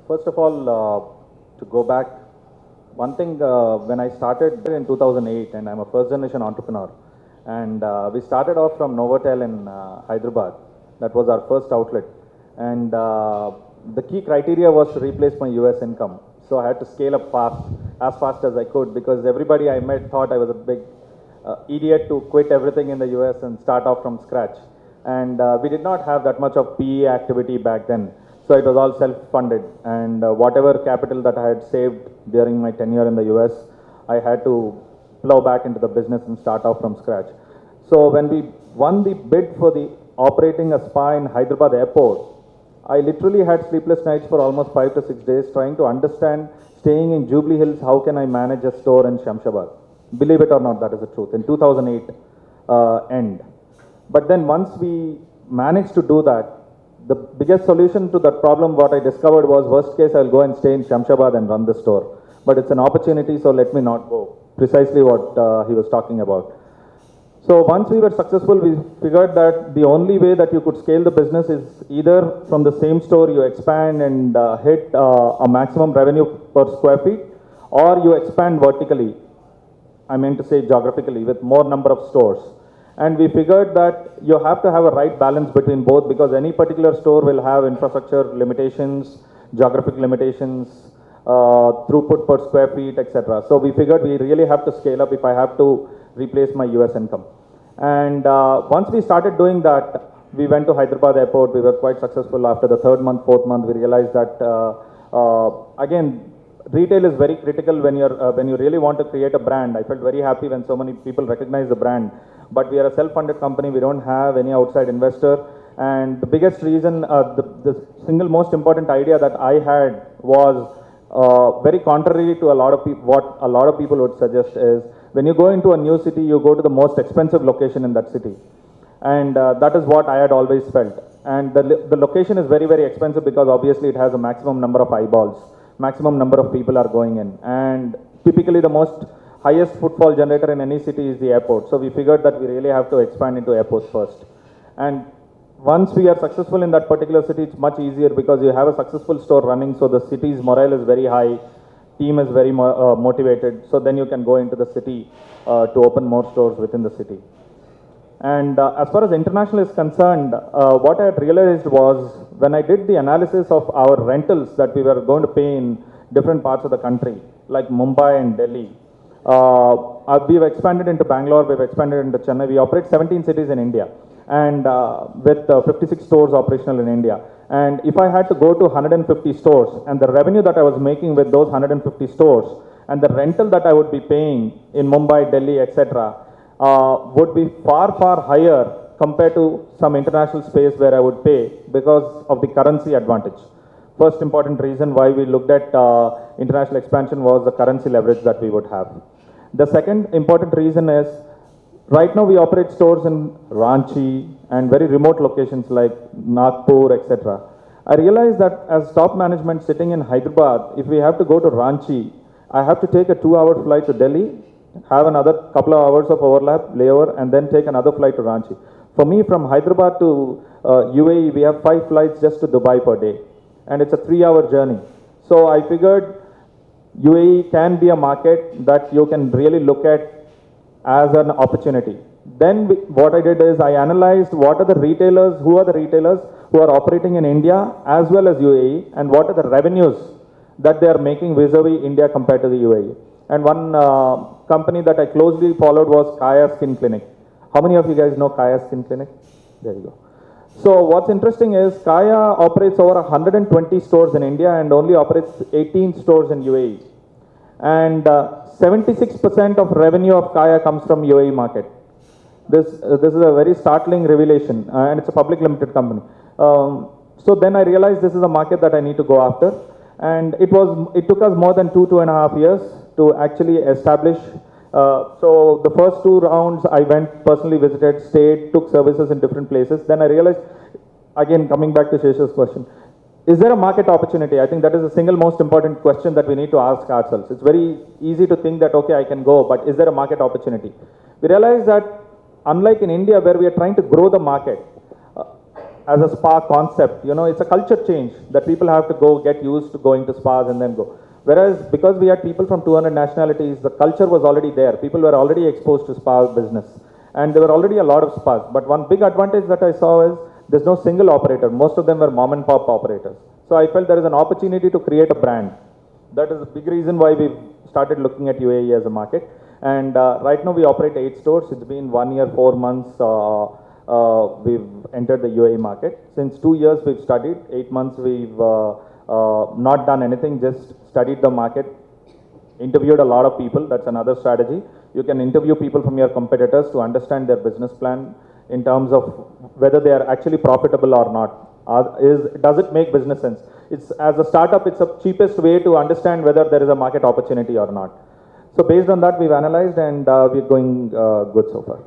First of all, to go back, one thing when I started in 2008, and I'm a first generation entrepreneur, and we started off from Novotel in Hyderabad. That was our first outlet, and the key criteria was to replace my US income. So I had to scale up fast, as fast as I could, because everybody I met thought I was a big idiot to quit everything in the US and start off from scratch. And we did not have that much of PE activity back then. So it was all self-funded, and whatever capital that I had saved during my tenure in the US, I had to plow back into the business and start off from scratch. So when we won the bid for the operating a spa in Hyderabad airport, I literally had sleepless nights for almost 5 to 6 days trying to understand, staying in Jubilee Hills, how can I manage a store in Shamshabad? Believe it or not, that is the truth. In 2008 end. But then once we managed to do that, the biggest solution to that problem, what I discovered was, worst case, I'll go and stay in Shamshabad and run the store. But it's an opportunity, so let me not go. Precisely what he was talking about. So once we were successful, we figured that the only way that you could scale the business is either from the same store you expand and hit a maximum revenue per square feet, or you expand vertically, I meant to say geographically, with more number of stores. And we figured that you have to have a right balance between both, because any particular store will have infrastructure limitations, geographic limitations, throughput per square feet, etc. So we figured we really have to scale up if I have to replace my US income. And once we started doing that, we went to Hyderabad airport. We were quite successful. After the third month, fourth month, we realized that again, retail is very critical when you really want to create a brand. I felt very happy when so many people recognize the brand. But we are a self-funded company. We don't have any outside investor. And the biggest reason, the single most important idea that I had was very contrary to what a lot of people would suggest is, when you go into a new city, you go to the most expensive location in that city. And that is what I had always felt. And the location is very, very expensive because obviously it has a maximum number of eyeballs, maximum number of people are going in. And typically the most highest footfall generator in any city is the airport. So we figured that we really have to expand into airports first. And once we are successful in that particular city, it's much easier because you have a successful store running, so the city's morale is very high, team is very motivated, so then you can go into the city to open more stores within the city. And as far as international is concerned, what I had realized was, when I did the analysis of our rentals that we were going to pay in different parts of the country, like Mumbai and Delhi, we've expanded into Bangalore, we've expanded into Chennai. We operate 17 cities in India, and with 56 stores operational in India. And if I had to go to 150 stores, and the revenue that I was making with those 150 stores, and the rental that I would be paying in Mumbai, Delhi, etc., would be far, far higher compared to some international space where I would pay, because of the currency advantage. First important reason why we looked at international expansion was the currency leverage that we would have. The second important reason is, right now we operate stores in Ranchi and very remote locations like Nagpur, etc. I realized that as top management sitting in Hyderabad, if we have to go to Ranchi, I have to take a 2-hour flight to Delhi, have another couple of hours of overlap, layover, and then take another flight to Ranchi. For me, from Hyderabad to UAE, we have 5 flights just to Dubai per day. And it's a 3-hour journey. So I figured UAE can be a market that you can really look at as an opportunity. Then what I did is I analyzed who are the retailers who are operating in India as well as UAE, and what are the revenues that they are making vis-a-vis India compared to the UAE. And one company that I closely followed was Kaya Skin Clinic. How many of you guys know Kaya Skin Clinic? There you go. So what's interesting is Kaya operates over 120 stores in India and only operates 18 stores in UAE. And 76% of revenue of Kaya comes from UAE market. This is a very startling revelation, and it's a public limited company. So then I realized this is a market that I need to go after, and it took us more than 2.5 years to actually establish. So the first 2 rounds I went, personally visited, stayed, took services in different places. Then I realized, again coming back to Shesha's question, is there a market opportunity? I think that is the single most important question that we need to ask ourselves. It's very easy to think that, okay, I can go, but is there a market opportunity? We realize that unlike in India, where we are trying to grow the market, as a spa concept, it's a culture change that people have to go get used to going to spas and then go. Whereas because we had people from 200 nationalities, the culture was already there. People were already exposed to spa business. And there were already a lot of spas. But one big advantage that I saw is there's no single operator. Most of them were mom and pop operators. So I felt there is an opportunity to create a brand. That is a big reason why we've started looking at UAE as a market. And right now we operate 8 stores. It's been 1 year, 4 months we've entered the UAE market. Since 2 years we've studied. 8 months we've not done anything, just studied the market, interviewed a lot of people. That's another strategy. You can interview people from your competitors to understand their business plan in terms of whether they are actually profitable or not. Does it make business sense? It's, as a startup, it's the cheapest way to understand whether there is a market opportunity or not. So based on that, we've analyzed and we're going good so far.